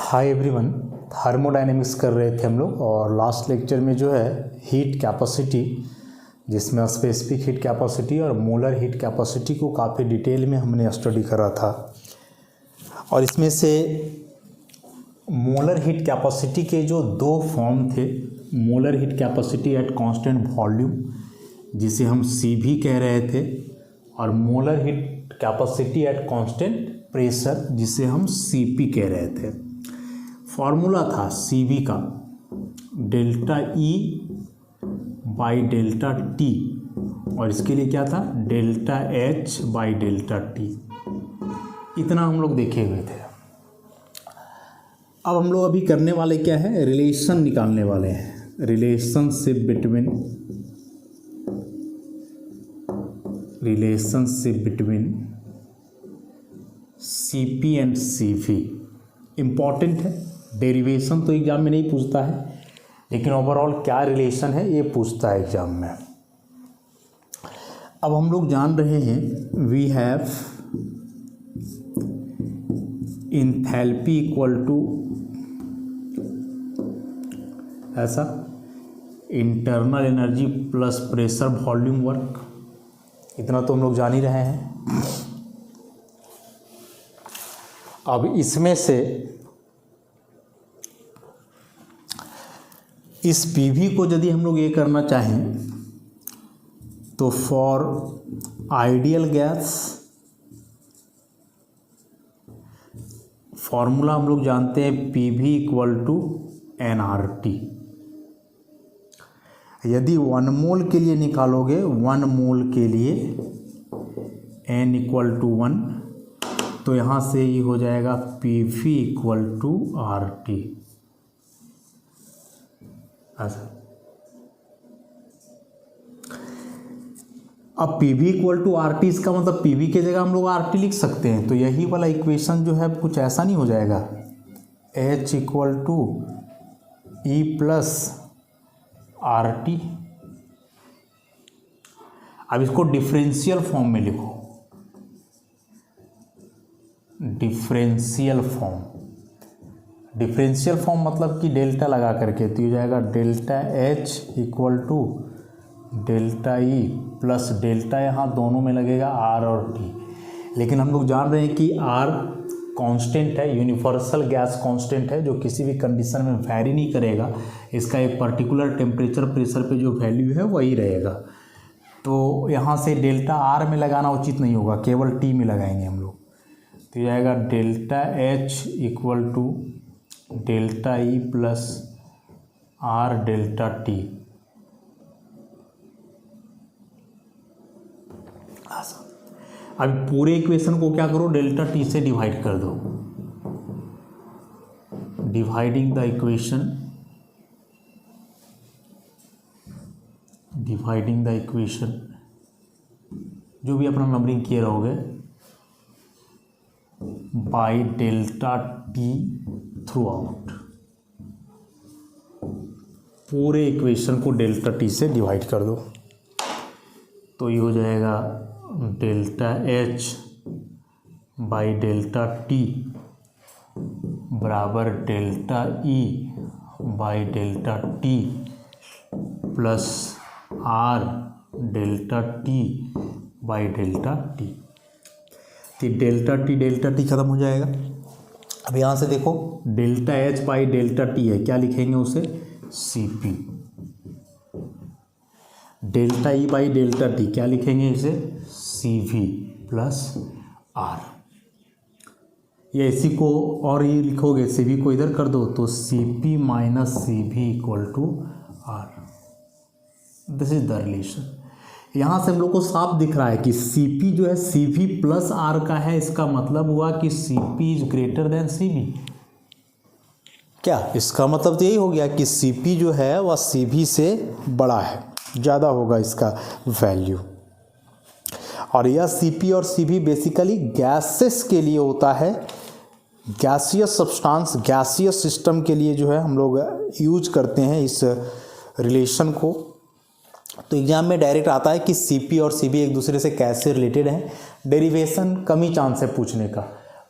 Hi everyone, thermodynamics कर रहे थे हम लोग और लास्ट लेक्चर में जो है हीट कैपेसिटी, जिसमें स्पेसिफिक हीट कैपेसिटी और मोलर हीट कैपेसिटी को काफ़ी डिटेल में हमने स्टडी करा था। और इसमें से मोलर हीट कैपेसिटी के जो दो फॉर्म थे, molar heat capacity at constant volume जिसे हम CV कह रहे थे, और molar heat capacity at constant pressure जिसे हम CP कह रहे थे। फॉर्मूला था CV का delta E by delta T, और इसके लिए क्या था delta H by delta T। इतना हम लोग देखे हुए थे। अब हम लोग अभी करने वाले क्या है, रिलेशन निकालने वाले हैं, relationship between CP and CV। Important है, डेरिवेशन तो एग्जाम में नहीं पूछता है, लेकिन ओवरऑल क्या रिलेशन है ये पूछता है एग्जाम में। अब हम लोग जान रहे हैं we have enthalpy equal to ऐसा internal energy plus pressure volume work. इतना तो हम लोग जान ही रहे हैं। अब इसमें से इस PV को यदि हम लोग ये करना चाहें तो फॉर आइडियल गैस फॉर्मूला हम लोग जानते हैं PV इक्वल टू nRT। यदि 1 मोल के लिए निकालोगे, 1 मोल के लिए n इक्वल टू 1, तो यहाँ से ये हो जाएगा PV इक्वल टू RT। ऐसा अब PV इक्वल टू RT, इसका मतलब PV की जगह हम लोग RT लिख सकते हैं। तो यही वाला इक्वेशन जो है कुछ ऐसा नहीं हो जाएगा, H equal to E plus RT। अब इसको डिफरेंशियल फॉर्म में लिखो, डिफरेंशियल फॉर्म मतलब कि डेल्टा लगा करके, तो ये जाएगा delta H equal to delta E plus delta यहाँ दोनों में लगेगा R और T। लेकिन हम लोग जान रहे हैं कि R कांस्टेंट है, यूनिवर्सल गैस कांस्टेंट है, जो किसी भी कंडीशन में वैरी नहीं करेगा। इसका एक पर्टिकुलर टेम्परेचर प्रेशर पे जो वैल्यू है वही रहेगा। तो यहाँ से डेल्टा R में लगाना उचित नहीं होगा, केवल T में लगाएंगे हम लोग। तो ये आएगा delta H equal to delta E plus R delta T। अब पूरे इक्वेशन को क्या करो, डेल्टा T से डिवाइड कर दो। डिवाइडिंग द इक्वेशन जो भी अपना नंबरिंग किए रहोगे by delta T through out. पूरे इक्वेशन को डेल्टा T से डिवाइड कर दो, तो ये हो जाएगा delta H by delta T बराबर delta E by delta T plus R delta T by delta T। तो डेल्टा T खत्म हो जाएगा। अब यहाँ से देखो delta H by delta T है, क्या लिखेंगे उसे, CP। Delta E by delta T क्या लिखेंगे इसे, CV प्लस R। या इसी को और ये लिखोगे, CV को इधर कर दो तो CP minus CV equal to R। This is the relation. यहाँ से हम लोग को साफ दिख रहा है कि CP जो है CV प्लस R का है। इसका मतलब हुआ कि CP is greater than CV। क्या इसका मतलब तो यही हो गया कि CP जो है वह CV से बड़ा है, ज़्यादा होगा इसका वैल्यू। और यह CP और CV बेसिकली गैसेस के लिए होता है, गैसियस सब्सटेंस, गैसियस सिस्टम के लिए जो है हम लोग यूज करते हैं इस रिलेशन को। तो एग्जाम में डायरेक्ट आता है कि CP और CV एक दूसरे से कैसे रिलेटेड हैं। डेरिवेशन कम ही चांस है पूछने का,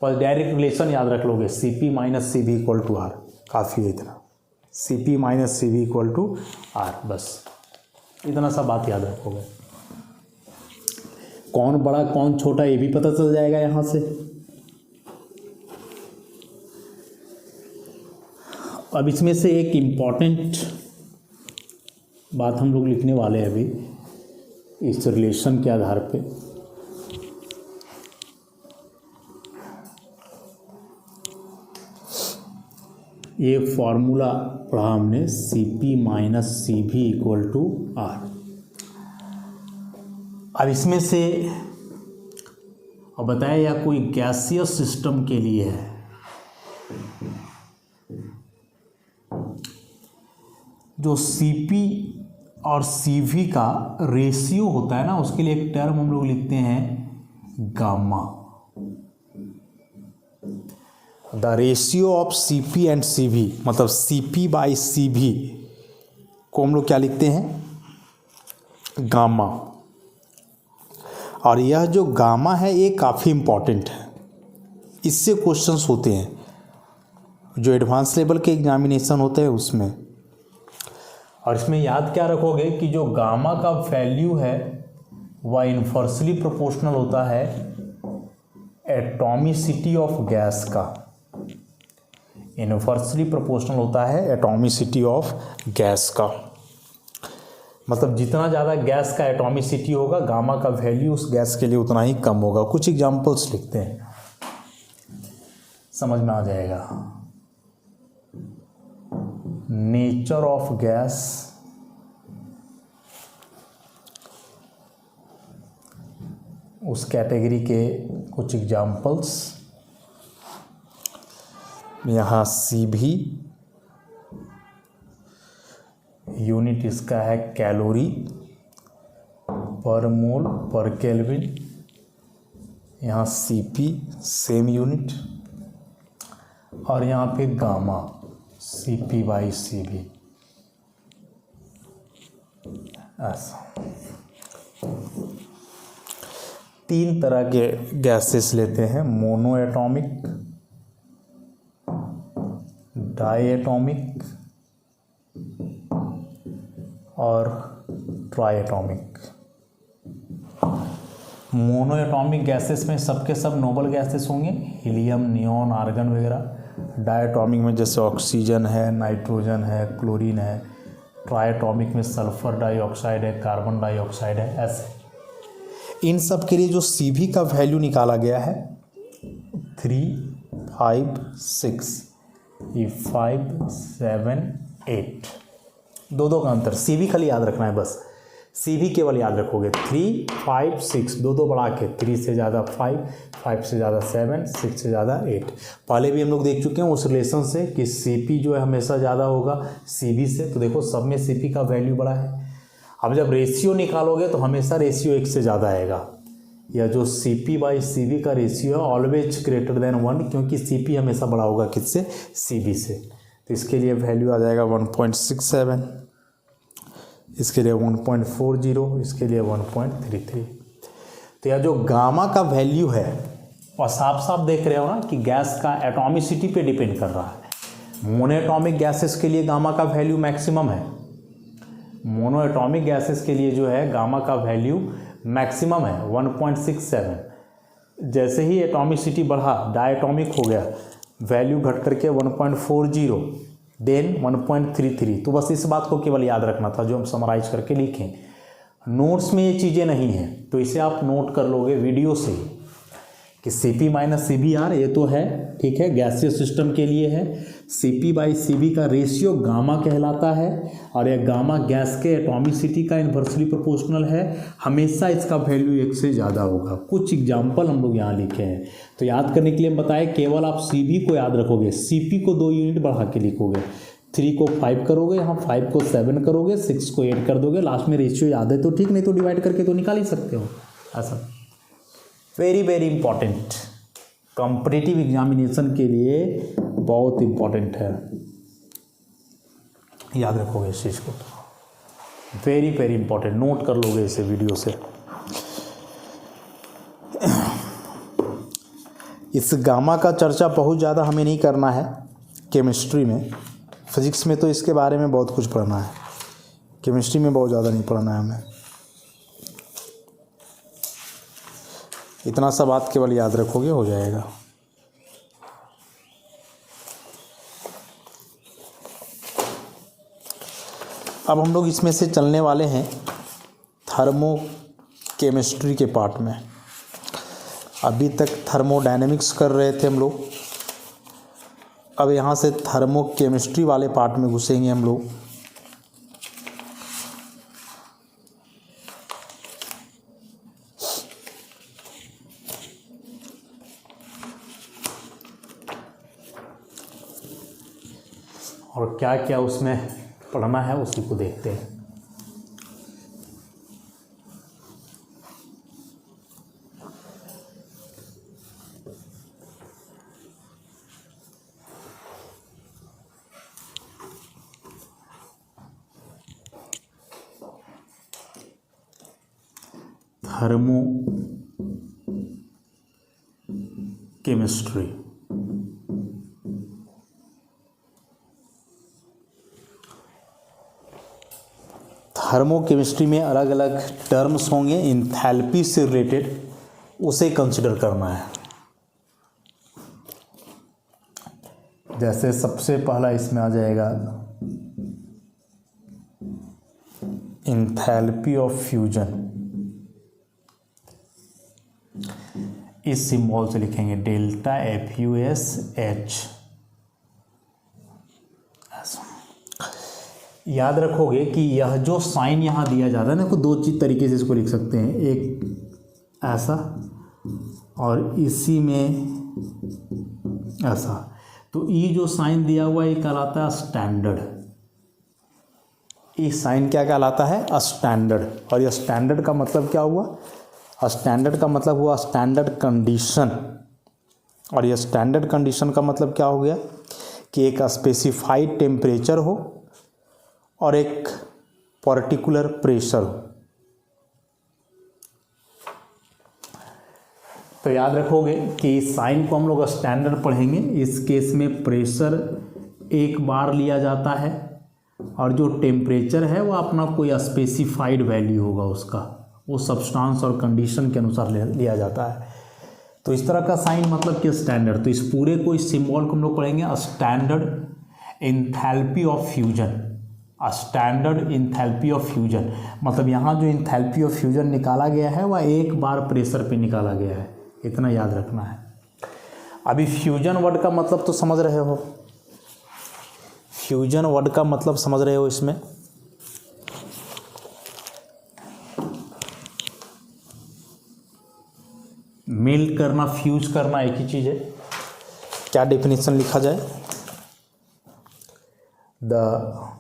बस डायरेक्ट रिलेशन याद रख लोगे, C P minus C V equal to R, काफ़ी है इतना, C P minus C V equal to R, बस इतना सा बात याद रखोगे। कौन बड़ा कौन छोटा ये भी पता चल जाएगा यहाँ से। अब इसमें से एक इम्पॉर्टेंट बात हम लोग लिखने वाले हैं अभी इस रिलेशन के आधार पे। ये फॉर्मूला पढ़ा हमने, सी पी माइनस सी भी इक्वल टू आर। अब इसमें से अब बताया या कोई गैसियस सिस्टम के लिए है, जो सी पी और सी वी का रेशियो होता है ना, उसके लिए एक टर्म हम लोग लिखते हैं gamma. The ratio of C P and C V, मतलब C P by C V को हम लोग क्या लिखते हैं, गामा। और यह जो गामा है ये काफ़ी इम्पॉर्टेंट है, इससे क्वेश्चंस होते हैं जो एडवांस लेवल के एग्जामिनेशन होते हैं उसमें। और इसमें याद क्या रखोगे कि जो गामा का वैल्यू है वह इन्वर्सली प्रोपोर्शनल होता है एटॉमिसिटी ऑफ गैस का, इन्वर्सली प्रोपोर्शनल होता है एटॉमिसिटी ऑफ गैस का। मतलब जितना ज़्यादा गैस का एटॉमिसिटी होगा, गामा का वैल्यू उस गैस के लिए उतना ही कम होगा। कुछ एग्जांपल्स लिखते हैं, समझ में आ जाएगा। नेचर ऑफ गैस, उस कैटेगरी के कुछ एग्जांपल्स, यहाँ सी भी, यूनिट इसका है कैलोरी पर मोल पर केल्विन। यहाँ सी पी सेम यूनिट, और यहाँ पे gamma C P by C V, ऐसा। तीन तरह के गैसेस लेते हैं, मोनो एटॉमिक, डाई एटॉमिक और triatomic. Monoatomic gases में सबके सब नोबल गैसेस होंगे, हीलियम, नियॉन, आर्गन वगैरह। डाई एटॉमिक में जैसे ऑक्सीजन है, नाइट्रोजन है, क्लोरीन है। ट्राई एटॉमिक में सल्फर डाइऑक्साइड है, कार्बन डाइऑक्साइड है, ऐसे। इन सब के लिए जो सी भी का वैल्यू निकाला गया है 3, 5, 6, ये 5, 7, 8, दो का अंतर। सी भी खाली याद रखना है बस, सी भी केवल याद रखोगे। 3, 5, 6, दो बढ़ा के, 3 से ज़्यादा 5, 5 से ज़्यादा 7, 6 से ज़्यादा 8। पहले भी हम लोग देख चुके हैं उस रिलेशन से कि सी पी जो है हमेशा ज़्यादा होगा सी बी से। तो देखो सब में सी पी का वैल्यू बड़ा है। अब जब रेशियो निकालोगे तो हमेशा रेशियो 1 से ज़्यादा आएगा। या जो C P by C V का रेशियो है ऑलवेज ग्रेटर देन 1, क्योंकि सी पी हमेशा बड़ा होगा किससे, सी बी से। तो इसके लिए वैल्यू आ जाएगा 1.67, इसके लिए 1.40, इसके लिए 1.33। तो यह जो गामा का वैल्यू है और साफ साफ देख रहे हो ना कि गैस का एटॉमिसिटी पे डिपेंड कर रहा है। मोनोएटॉमिक गैसेस के लिए गामा का वैल्यू मैक्सिमम है, मोनोएटॉमिक गैसेस के लिए जो है गामा का वैल्यू मैक्सिमम है 1.67। जैसे ही एटॉमिसिटी बढ़ा, डायटॉमिक हो गया, वैल्यू घट करके 1.40, देन 1.33। तो बस इस बात को केवल याद रखना था जो हम समराइज करके लिखें। नोट्स में ये चीज़ें नहीं हैं, तो इसे आप नोट कर लोगे वीडियो से ही कि C P minus C V R ये तो है, ठीक है, गैसियस सिस्टम के लिए है। C P by C V का रेशियो गामा कहलाता है, और यह गामा गैस के एटॉमिसिटी का इन्वर्सली प्रोपोर्शनल है। हमेशा इसका वैल्यू 1 से ज़्यादा होगा। कुछ एग्जाम्पल हम लोग यहाँ लिखे हैं, तो याद करने के लिए हम बताएं, केवल आप सी बी को याद रखोगे, सी पी को 2 यूनिट बढ़ा के लिखोगे। 3 को 5 करोगे, यहाँ 5 को 7 करोगे, 6 को 8 कर दोगे। लास्ट में रेशियो याद है तो ठीक, नहीं तो डिवाइड करके तो निकाल ही सकते हो। ऐसा very very important, competitive examination के लिए बहुत इंपॉर्टेंट है, याद रखोगे इस चीज़ को। वेरी वेरी इंपॉर्टेंट, नोट कर लोगे इसे वीडियो से। इस गामा का चर्चा बहुत ज़्यादा हमें नहीं करना है केमिस्ट्री में। फिजिक्स में तो इसके बारे में बहुत कुछ पढ़ना है, केमिस्ट्री में बहुत ज़्यादा नहीं पढ़ना है हमें। इतना सा बात केवल याद रखोगे हो जाएगा। अब हम लोग इसमें से चलने वाले हैं थर्मो केमिस्ट्री के पार्ट में। अभी तक थर्मोडायनेमिक्स कर रहे थे हम लोग, अब यहाँ से थर्मो केमिस्ट्री वाले पार्ट में घुसेंगे हम लोग। और क्या क्या उसमें पढ़ना है उसी को देखते हैं। थर्मो केमिस्ट्री, थर्मो केमिस्ट्री में अलग अलग टर्म्स होंगे, इंथैल्पी से रिलेटेड उसे कंसिडर करना है। जैसे सबसे पहला इसमें आ जाएगा इंथैल्पी ऑफ फ्यूजन। इस सिंबल से लिखेंगे डेल्टा FUSH। याद रखोगे कि यह जो साइन यहाँ दिया जाता है ना, को दो चीज तरीके से इसको लिख सकते हैं, एक ऐसा और इसी में ऐसा। तो ये जो साइन दिया हुआ है ये कहलाता है स्टैंडर्ड। ये साइन क्या कहलाता है? स्टैंडर्ड। और ये स्टैंडर्ड का मतलब क्या हुआ? स्टैंडर्ड का मतलब हुआ स्टैंडर्ड कंडीशन। और ये स्टैंडर्ड कंडीशन का मतलब क्या हो गया कि एक स्पेसिफाइड टेम्परेचर हो और एक पर्टिकुलर प्रेशर हो। तो याद रखोगे कि साइन को हम लोग स्टैंडर्ड पढ़ेंगे। इस केस में प्रेशर एक बार लिया जाता है और जो टेम्परेचर है वो अपना कोई स्पेसिफाइड वैल्यू होगा उसका, वो सब्सटेंस और कंडीशन के अनुसार लिया जाता है। तो इस तरह का साइन मतलब कि स्टैंडर्ड। तो इस पूरे को, इस सिंबल को हम लोग पढ़ेंगे standard enthalpy of fusion. Standard enthalpy of fusion मतलब यहाँ जो इंथैल्पी ऑफ फ्यूजन निकाला गया है वह एक बार प्रेशर पे निकाला गया है, इतना याद रखना है। अभी फ्यूजन वर्ड का मतलब तो समझ रहे हो, फ्यूजन वर्ड का मतलब समझ रहे हो। इसमें मेल्ट करना, फ्यूज करना एक ही चीज़ है। क्या डेफिनेशन लिखा जाए? The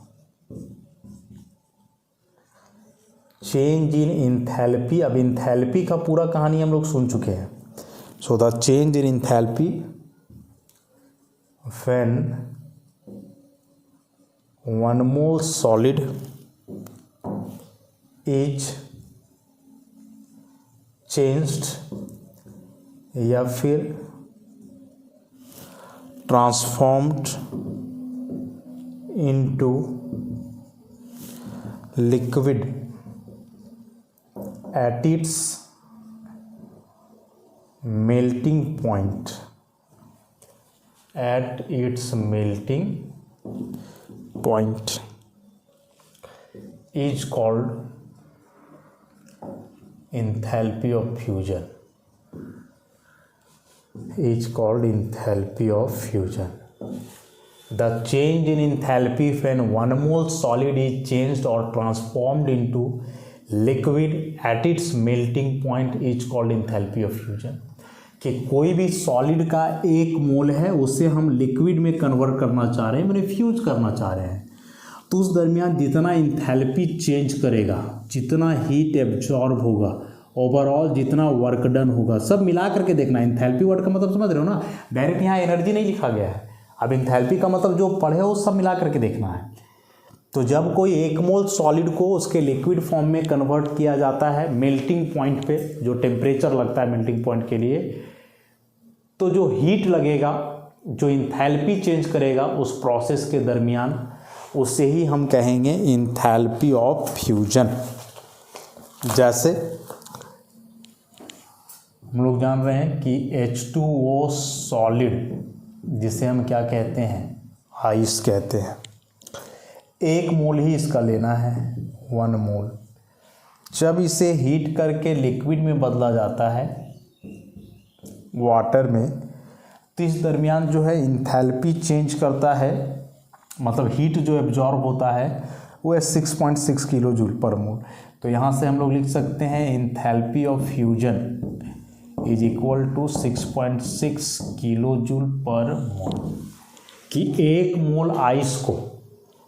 change in enthalpy. अब इंथैल्पी का पूरा कहानी हम लोग सुन चुके हैं। So the change in enthalpy when one mole solid is changed या फिर transformed into liquid at its melting point, at its melting point is called enthalpy of fusion, is called enthalpy of fusion. The change in enthalpy when one mole solid is changed or transformed into liquid at its melting point is called enthalpy of fusion. कि कोई भी solid का एक मोल है उसे हम liquid में convert करना चाह रहे हैं, मैंने फ्यूज करना चाह रहे हैं, तो उस दरमियान जितना इंथैल्पी चेंज करेगा, जितना हीट एब्जॉर्ब होगा, ओवरऑल जितना वर्क डन होगा, सब मिला करके देखना। इंथैल्पी वर्ड का मतलब समझ रहे हो ना, डायरेक्ट यहाँ एनर्जी नहीं लिखा गया है। अब इंथैल्पी का मतलब जो पढ़े हो सब मिला करके देखना है। तो जब कोई एक मोल सॉलिड को उसके लिक्विड फॉर्म में कन्वर्ट किया जाता है मेल्टिंग पॉइंट पे, जो टेम्परेचर लगता है मेल्टिंग पॉइंट के लिए, तो जो हीट लगेगा, जो इंथैल्पी चेंज करेगा उस प्रोसेस के दरमियान, उसे ही हम कहेंगे इंथैल्पी ऑफ फ्यूजन। जैसे हम लोग जान रहे हैं कि H2O सॉलिड, जिसे हम क्या कहते हैं, आइस कहते हैं, 1 मोल ही इसका लेना है, 1 मोल। जब इसे हीट करके लिक्विड में बदला जाता है, वाटर में, तो इस दरमियान जो है इंथैल्पी चेंज करता है, मतलब हीट जो एब्जॉर्ब होता है वो है 6.6 किलो जूल पर मोल। तो यहाँ से हम लोग लिख सकते हैं enthalpy of fusion is equal to 6.6 kilo joule per mole. कि 1 मोल आइस को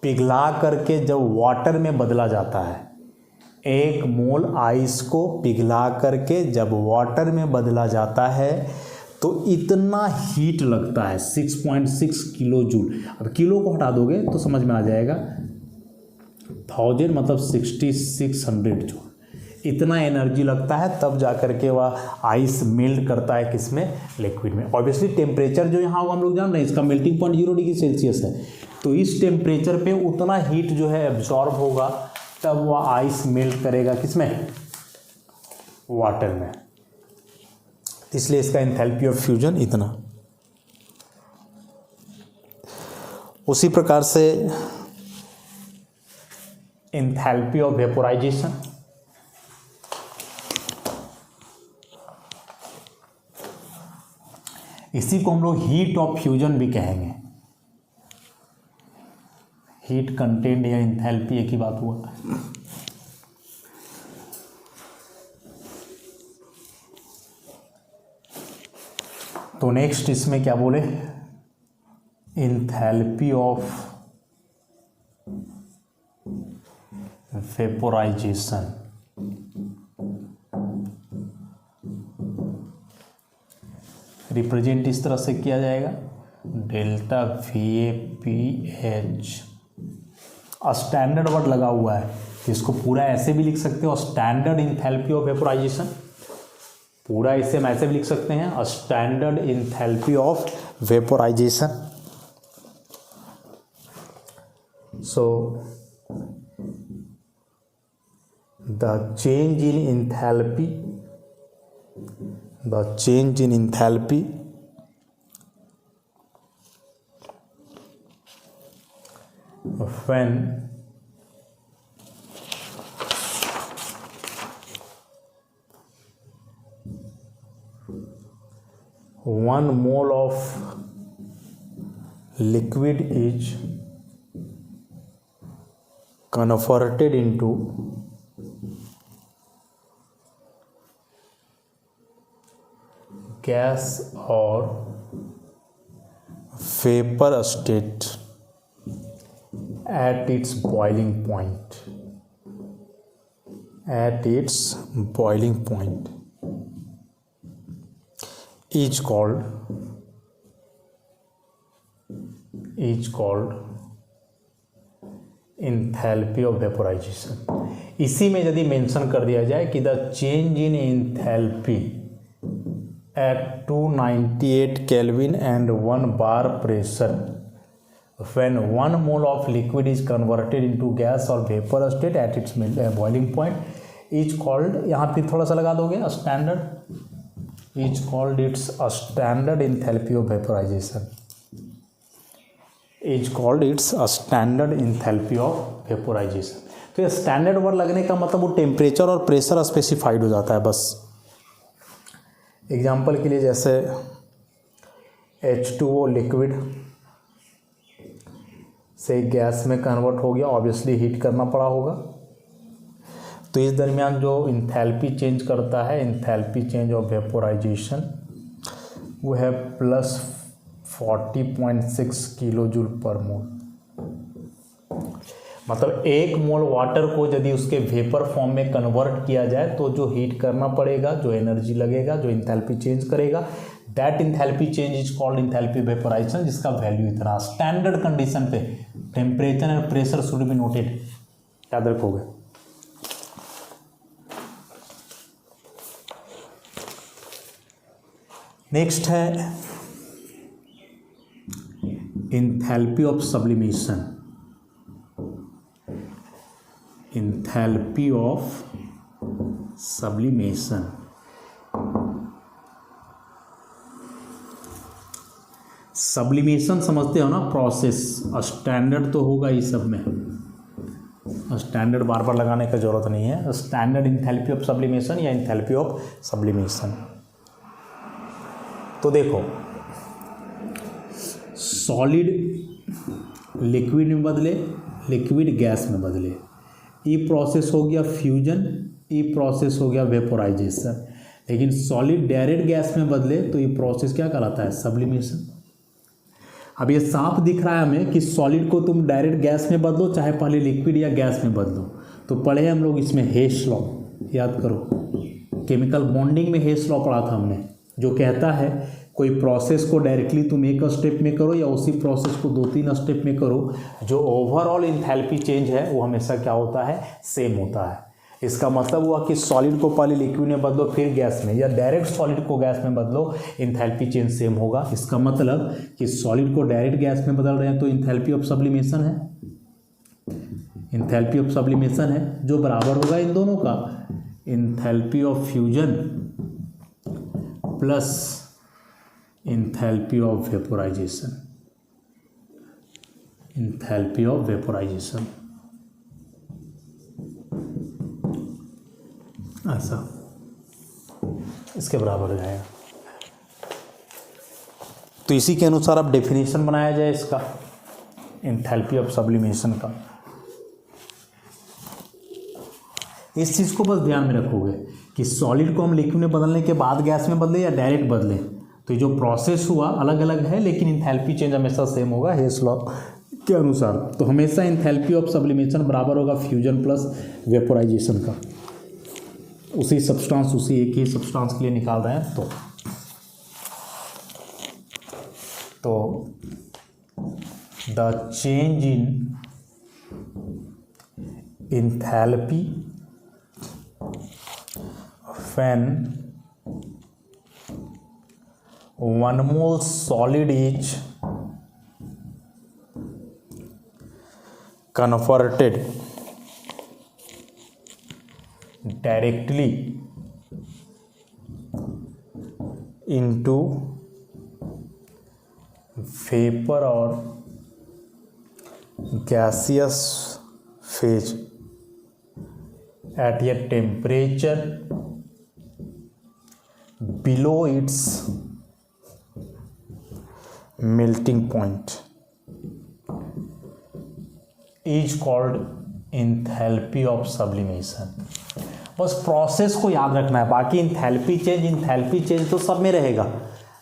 पिघला करके जब वाटर में बदला जाता है, 1 मोल आइस को पिघला करके जब वाटर में बदला जाता है तो इतना हीट लगता है, 6.6 किलो जूल। अब किलो को हटा दोगे तो समझ में आ जाएगा, 1000 मतलब 6600 जूल, इतना एनर्जी लगता है। तब जा करके वह आइस मेल्ट करता है किसमें, लिक्विड में। ऑब्वियसली टेम्परेचर जो यहाँ होगा हम लोग जान रहे हैं, इसका मेल्टिंग पॉइंट 0 डिग्री सेल्सियस है, तो इस टेम्परेचर पे उतना हीट जो है एब्जॉर्ब होगा, तब वह आइस मेल्ट करेगा किसमें, वाटर में। इसलिए इसका एंथैल्पी ऑफ फ्यूजन इतना। उसी प्रकार से एंथैल्पी ऑफ वेपोराइजेशन, इसी को हम लोग हीट ऑफ फ्यूजन भी कहेंगे। हीट कंटेंट या एंथैल्पी एक ही बात हुआ। तो नेक्स्ट इसमें क्या बोले, एंथैल्पी ऑफ वेपोराइजेशन। रिप्रेजेंट इस तरह से किया जाएगा, डेल्टा VAPH। स्टैंडर्ड वर्ड लगा हुआ है, इसको पूरा ऐसे भी लिख सकते हो, स्टैंडर्ड एंथैल्पी ऑफ वेपोराइजेशन। पूरा इसे हम ऐसे भी लिख सकते हैं, standard enthalpy of vaporisation. So the change in enthalpy, the change in enthalpy when one mole of liquid is converted into gas or vapor state at its boiling point, is called enthalpy of vaporization। इसी में यदि mention कर दिया जाए कि the change in enthalpy at 298 Kelvin and 1 bar pressure when 1 mole of liquid is converted into gas or vapor state at its boiling point is called, यहाँ पे थोड़ा सा लगा दोगे, standard, is called its standard enthalpy of vaporization, is called its standard enthalpy of vaporization। तो ये standard word लगने का मतलब वो टेम्परेचर और प्रेशर स्पेसिफाइड हो जाता है बस। एग्जाम्पल के लिए जैसे H2O लिक्विड से गैस में कन्वर्ट हो गया, ऑब्वियसली हीट करना पड़ा होगा, तो इस दरमियान जो इंथैल्पी चेंज करता है, इंथैल्पी चेंज ऑफ वेपोराइजेशन, वो है प्लस 40.6 किलो जूल पर मोल। मतलब 1 मोल वाटर को यदि उसके वेपर फॉर्म में कन्वर्ट किया जाए तो जो हीट करना पड़ेगा, जो एनर्जी लगेगा, जो इंथैल्पी चेंज करेगा, that enthalpy change is called enthalpy vaporisation, जिसका वैल्यू इतना। स्टैंडर्ड कंडीशन पे temperature and pressure should be noted, याद रखोगे। नेक्स्ट है enthalpy of sublimation. Enthalpy of sublimation, sublimation समझते हो ना, प्रोसेस। स्टैंडर्ड तो होगा ही सब में, स्टैंडर्ड बार बार लगाने का जरूरत नहीं है। स्टैंडर्ड इंथैल्पी ऑफ सब्लिमेशन या इंथैल्पी ऑफ सब्लिमेशन। तो देखो, सॉलिड लिक्विड में बदले, लिक्विड गैस में बदले, ये प्रोसेस हो गया फ्यूजन, ये प्रोसेस हो गया वेपोराइजेशन। लेकिन सॉलिड डायरेक्ट गैस में बदले तो ये प्रोसेस क्या कहलाता है? सब्लिमेशन। अब ये साफ दिख रहा है हमें कि सॉलिड को तुम डायरेक्ट गैस में बदलो, चाहे पहले लिक्विड या गैस में बदलो। तो पढ़े हम लोग इसमें हेस लॉ, याद करो, केमिकल बॉन्डिंग में हेस लॉ पढ़ा था हमने, जो कहता है कोई प्रोसेस को डायरेक्टली तुम एक स्टेप में करो या उसी प्रोसेस को 2-3 स्टेप में करो, जो ओवरऑल इंथैल्पी चेंज है वो हमेशा क्या होता है? सेम होता है। इसका मतलब हुआ कि सॉलिड को पहले लिक्विड में बदलो फिर गैस में, या डायरेक्ट सॉलिड को गैस में बदलो, इंथैल्पी चेंज सेम होगा। इसका मतलब कि सॉलिड को डायरेक्ट गैस में बदल रहे हैं तो इंथैल्पी ऑफ सब्लिमेशन है, इंथैल्पी ऑफ सब्लिमेशन है, जो बराबर होगा इन दोनों का, enthalpy of fusion plus enthalpy of vaporisation. Enthalpy of vaporisation ऐसा इसके बराबर हो जाएगा। तो इसी के अनुसार अब डेफिनेशन बनाया जाए इसका, इंथैल्पी ऑफ सब्लिमेशन का। इस चीज़ को बस ध्यान में रखोगे कि सॉलिड को हम लिक्विड में बदलने के बाद गैस में बदले या डायरेक्ट बदले, तो जो प्रोसेस हुआ अलग अलग है, लेकिन इंथैल्पी चेंज हमेशा सेम होगा हेस लॉ के अनुसार। तो हमेशा इंथैल्पी ऑफ सब्लिमेशन बराबर होगा फ्यूजन प्लस वेपोराइजेशन का। उसी सब्सटेंस, उसी एक ही सब्सटेंस के लिए निकाल रहे हैं। तो the change in enthalpy when 1 mole solid is converted directly into vapor or gaseous phase at a temperature below its melting point is called enthalpy of sublimation। बस प्रोसेस को याद रखना है, बाकी इंथैल्पी चेंज तो सब में रहेगा।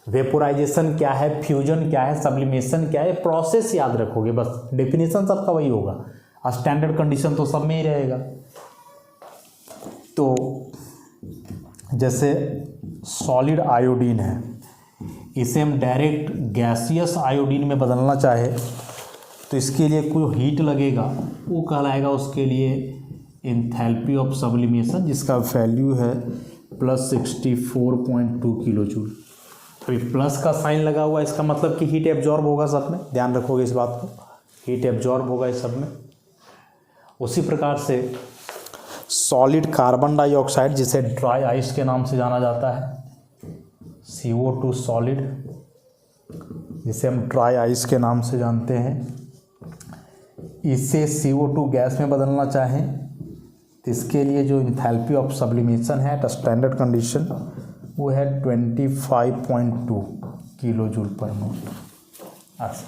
वेपोराइजेशन क्या है, फ्यूजन क्या है, सब्लिमेशन क्या है, प्रोसेस याद रखोगे, बस डेफिनेशन सबका वही होगा। स्टैंडर्ड कंडीशन तो सब में ही रहेगा। तो जैसे सॉलिड आयोडीन है, इसे हम डायरेक्ट गैसियस आयोडीन में बदलना चाहे तो इसके लिए कोई हीट लगेगा, वो कहलाएगा उसके लिए इंथैल्पी ऑफ सब्लिमेशन, जिसका वैल्यू है +64.2 किलो जूल। अभी प्लस का साइन लगा हुआ है, इसका मतलब कि हीट एब्जॉर्ब होगा सब में, ध्यान रखोगे इस बात को, हीट एब्जॉर्ब होगा इस सब में। उसी प्रकार से सॉलिड कार्बन डाइऑक्साइड, जिसे ड्राई आइस के नाम से जाना जाता है, CO2 सॉलिड, जिसे हम ड्राई आइस के नाम से जानते हैं, इसे CO2 गैस में बदलना चाहें तो इसके लिए जो इंथैल्पी ऑफ सब्लिमेशन है एट स्टैंडर्ड कंडीशन वो है 25.2 किलो जूल पर मोल। अच्छा,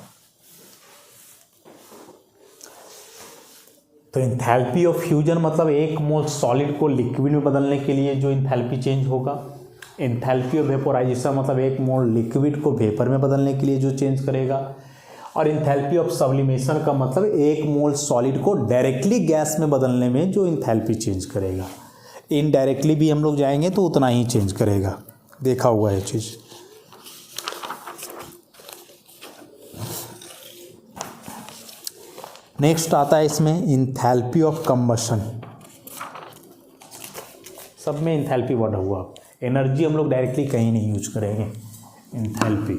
तो इंथैल्पी ऑफ फ्यूजन मतलब 1 मोल सॉलिड को लिक्विड में बदलने के लिए जो इंथैल्पी चेंज होगा। इंथैल्पी ऑफ वेपोराइजेशन मतलब 1 मोल लिक्विड को वेपर में बदलने के लिए जो चेंज करेगा। और इंथैल्पी ऑफ सब्लिमेशन का मतलब 1 मोल सॉलिड को डायरेक्टली गैस में बदलने में जो इंथैल्पी चेंज करेगा। इनडायरेक्टली भी हम लोग जाएंगे तो उतना ही चेंज करेगा, देखा हुआ है चीज़। नेक्स्ट आता है इसमें इंथैल्पी ऑफ कंबशन। सब में इंथैल्पी बढ़ा हुआ, एनर्जी हम लोग डायरेक्टली कहीं नहीं यूज करेंगे, इंथैल्पी।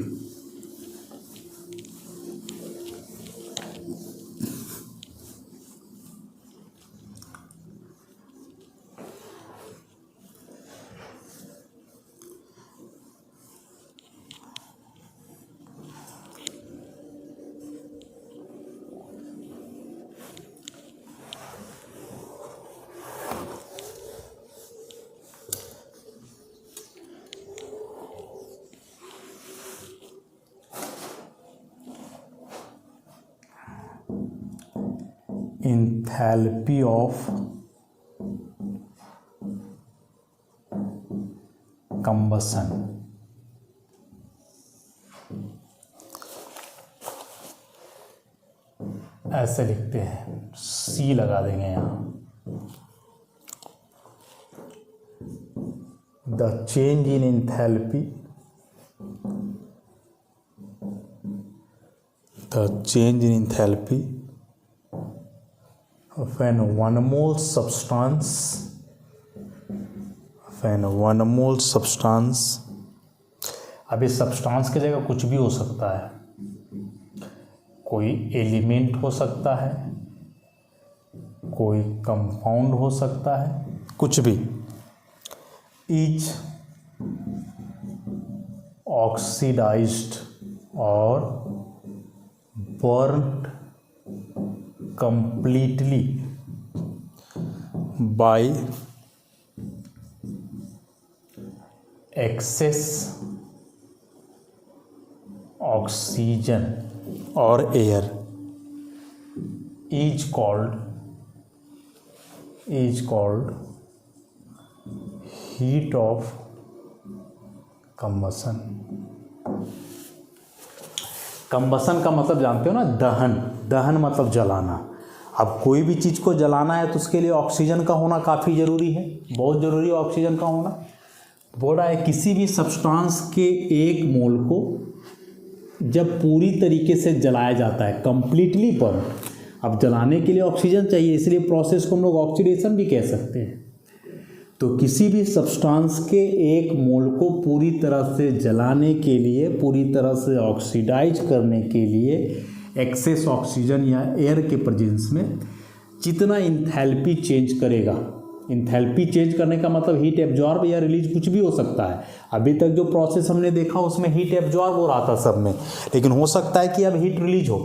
enthalpy of combustion, ऐसे लिखते हैं, सी लगा देंगे यहाँ। The change in enthalpy, the change in enthalpy when one mole substance, अब इस सब्सटेंस की जगह कुछ भी हो सकता है, कोई एलिमेंट हो सकता है, कोई कंपाउंड हो सकता है, कुछ भी, इज ऑक्सीडाइज्ड और burnt completely by excess oxygen or air is called heat of combustion। Combustion का मतलब जानते हो ना, दहन मतलब जलाना। अब कोई भी चीज़ को जलाना है तो उसके लिए ऑक्सीजन का होना काफ़ी ज़रूरी है, बहुत ज़रूरी है ऑक्सीजन का होना। बोल रहा है किसी भी सब्सटेंस के एक मोल को जब पूरी तरीके से जलाया जाता है, कंप्लीटली बर्न, अब जलाने के लिए ऑक्सीजन चाहिए, इसलिए प्रोसेस को हम लोग ऑक्सीडेशन भी कह सकते हैं। तो किसी भी सब्सटेंस के एक मोल को पूरी तरह से जलाने के लिए, पूरी तरह से ऑक्सीडाइज करने के लिए एक्सेस ऑक्सीजन या एयर के प्रेजेंस में जितना इंथैल्पी चेंज करेगा, इंथैल्पी चेंज करने का मतलब हीट एब्जॉर्ब या रिलीज कुछ भी हो सकता है। अभी तक जो प्रोसेस हमने देखा उसमें हीट एब्जॉर्ब हो रहा था सब में, लेकिन हो सकता है कि अब हीट रिलीज हो,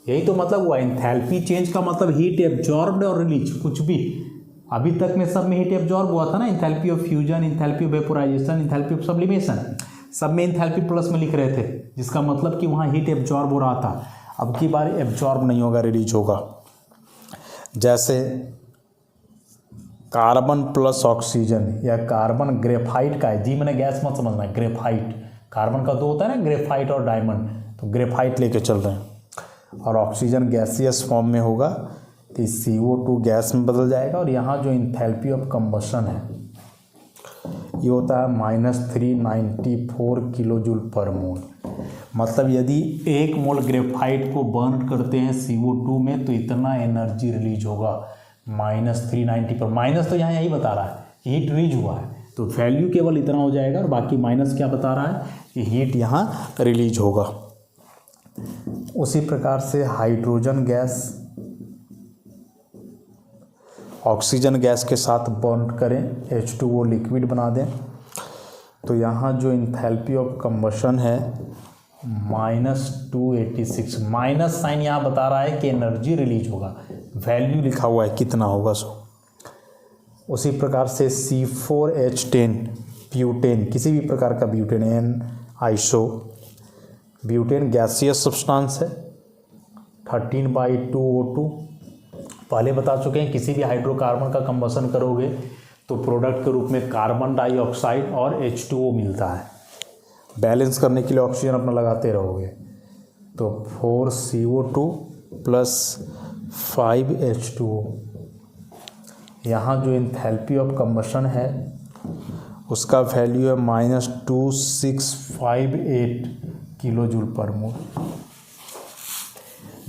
यही तो मतलब हुआ। इंथैल्पी चेंज का मतलब हीट एब्जॉर्ब्ड और रिलीज, कुछ भी। अभी तक में सब में हीट एब्जॉर्ब हुआ था ना, enthalpy of fusion, enthalpy of vaporisation, enthalpy of sublimation, सब में इंथैल्पी प्लस में लिख रहे थे, जिसका मतलब कि वहाँ हीट एब्जॉर्ब हो रहा था। अब की बार एब्जॉर्ब नहीं होगा, रिलीज होगा। जैसे कार्बन प्लस ऑक्सीजन या कार्बन ग्रेफाइट का है, जी मैंने गैस मत समझना, ग्रेफाइट, कार्बन का दो होता है ना, ग्रेफाइट और डायमंड, तो ग्रेफाइट लेके चल रहे हैं। और ऑक्सीजन गैसियस फॉर्म में होगा तो CO2 गैस में बदल जाएगा। और यहाँ जो इंथैल्पी ऑफ कंबशन है ये होता है -394 किलोजूल पर मोल। मतलब यदि एक मोल ग्रेफाइट को बर्न करते हैं CO2 में तो इतना एनर्जी रिलीज होगा, -390 पर। माइनस तो यहाँ यही बता रहा है हीट रिलीज हुआ है, तो वैल्यू केवल इतना हो जाएगा, और बाकी माइनस क्या बता रहा है कि हीट यहाँ रिलीज होगा। उसी प्रकार से हाइड्रोजन गैस ऑक्सीजन गैस के साथ बॉन्ड करें, H2O लिक्विड बना दें, तो यहाँ जो इंथैल्पी ऑफ कंबशन है -286, माइनस साइन यहाँ बता रहा है कि एनर्जी रिलीज होगा, वैल्यू लिखा हुआ है कितना होगा सो। उसी प्रकार से C4H10 ब्यूटेन, किसी भी प्रकार का butane, n isobutane gaseous substance है, 13/2O2। पहले बता चुके हैं किसी भी हाइड्रोकार्बन का कंबशन करोगे तो प्रोडक्ट के रूप में कार्बन डाइऑक्साइड और H2O मिलता है। बैलेंस करने के लिए ऑक्सीजन अपना लगाते रहोगे, तो 4CO2 + 5H2O। यहाँ जो इंथैल्पी ऑफ कंबशन है उसका वैल्यू है -2658 किलोजूल पर मोल।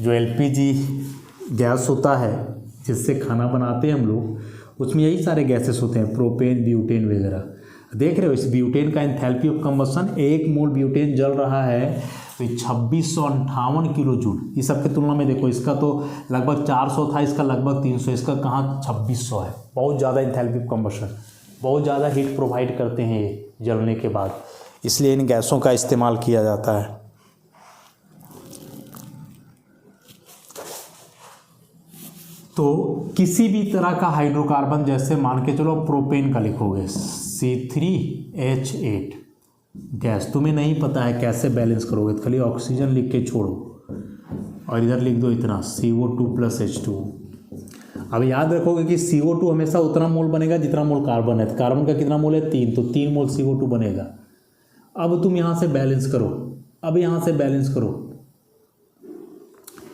जो LPG गैस होता है जिससे खाना बनाते हैं हम लोग, उसमें यही सारे गैसेस होते हैं, प्रोपेन, ब्यूटेन वगैरह। देख रहे हो इस ब्यूटेन का enthalpy of combustion, 1 mole butane जल रहा है तो 2658 किलो जूल। इस सब की तुलना में देखो, इसका तो लगभग 400 था, इसका लगभग 300, इसका कहाँ 2600 है। बहुत ज़्यादा एंथैल्पी ऑफ कंबशन, बहुत ज़्यादा हीट प्रोवाइड करते हैं ये जलने के बाद, इसलिए इन गैसों का इस्तेमाल किया जाता है। तो किसी भी तरह का हाइड्रोकार्बन, जैसे मान के चलो प्रोपेन का लिखोगे C3H8 गैस, तुम्हें नहीं पता है कैसे बैलेंस करोगे, तो खाली ऑक्सीजन लिख के छोड़ो और इधर लिख दो इतना CO2 + H2। अब याद रखोगे कि CO2 हमेशा उतना मोल बनेगा जितना मोल कार्बन है। तो कार्बन का कितना मोल है 3, तो 3 मोल CO2 बनेगा। अब तुम यहाँ से बैलेंस करो, अब यहाँ से बैलेंस करो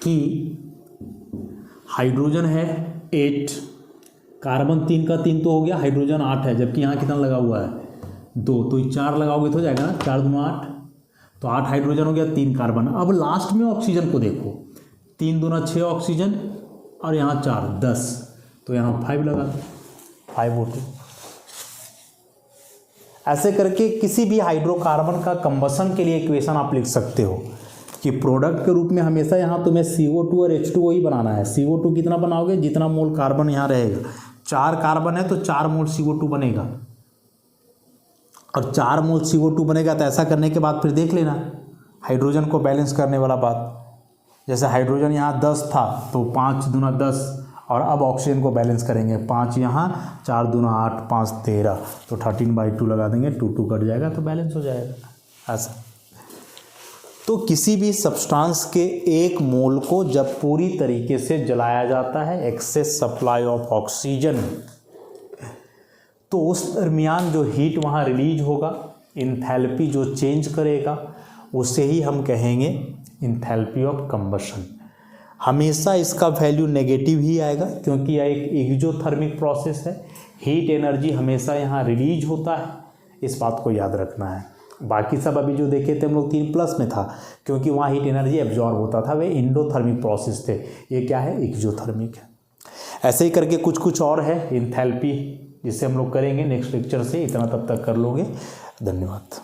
कि हाइड्रोजन है 8, कार्बन 3 का 3 तो हो गया, हाइड्रोजन 8 है, जबकि यहाँ कितना लगा हुआ है 2, तो 4 लगाओगे तो हो जाएगा ना, 4 दूना 8, तो 8 हाइड्रोजन हो गया, 3 कार्बन। अब लास्ट में ऑक्सीजन को देखो, 3 दूना 6 ऑक्सीजन और यहाँ 4 10, तो यहाँ 5 लगा दो, 5 O2। ऐसे करके किसी भी हाइड्रोकार्बन का कंबशन के लिए इक्वेशन आप लिख सकते हो कि प्रोडक्ट के रूप में हमेशा यहाँ तुम्हें CO2 और H2O ही बनाना है। CO2 कितना बनाओगे, जितना मोल कार्बन यहाँ रहेगा। 4 कार्बन है तो 4 मोल CO2 बनेगा, और 4 मोल CO2 बनेगा। तो ऐसा करने के बाद फिर देख लेना हाइड्रोजन को बैलेंस करने वाला बात, जैसे हाइड्रोजन यहाँ 10 था तो 5 दूना 10, और अब ऑक्सीजन को बैलेंस करेंगे, 5 यहाँ, 4 दूना 8, 5 13, तो 13/2 लगा देंगे, 2 कट जाएगा तो बैलेंस हो जाएगा ऐसा। तो किसी भी सब्सटेंस के 1 मोल को जब पूरी तरीके से जलाया जाता है, एक्सेस सप्लाई ऑफ ऑक्सीजन, तो उस दरमियान जो हीट वहाँ रिलीज होगा, इंथैल्पी जो चेंज करेगा, उसे ही हम कहेंगे इंथैल्पी ऑफ कंबशन। हमेशा इसका वैल्यू नेगेटिव ही आएगा, क्योंकि यह एक एक्सोथर्मिक प्रोसेस है। हीट एनर्जी हमेशा यहाँ रिलीज होता है, इस बात को याद रखना है। बाकी सब अभी जो देखे थे हम लोग 3+ में था, क्योंकि वहाँ हीट एनर्जी एब्जॉर्ब होता था, वे एंडोथर्मिक प्रोसेस थे। ये क्या है, एक्सोथर्मिक है। ऐसे ही करके कुछ कुछ और है इंथैल्पी, जिससे हम लोग करेंगे नेक्स्ट लेक्चर से। इतना तब तक कर लोगे, धन्यवाद।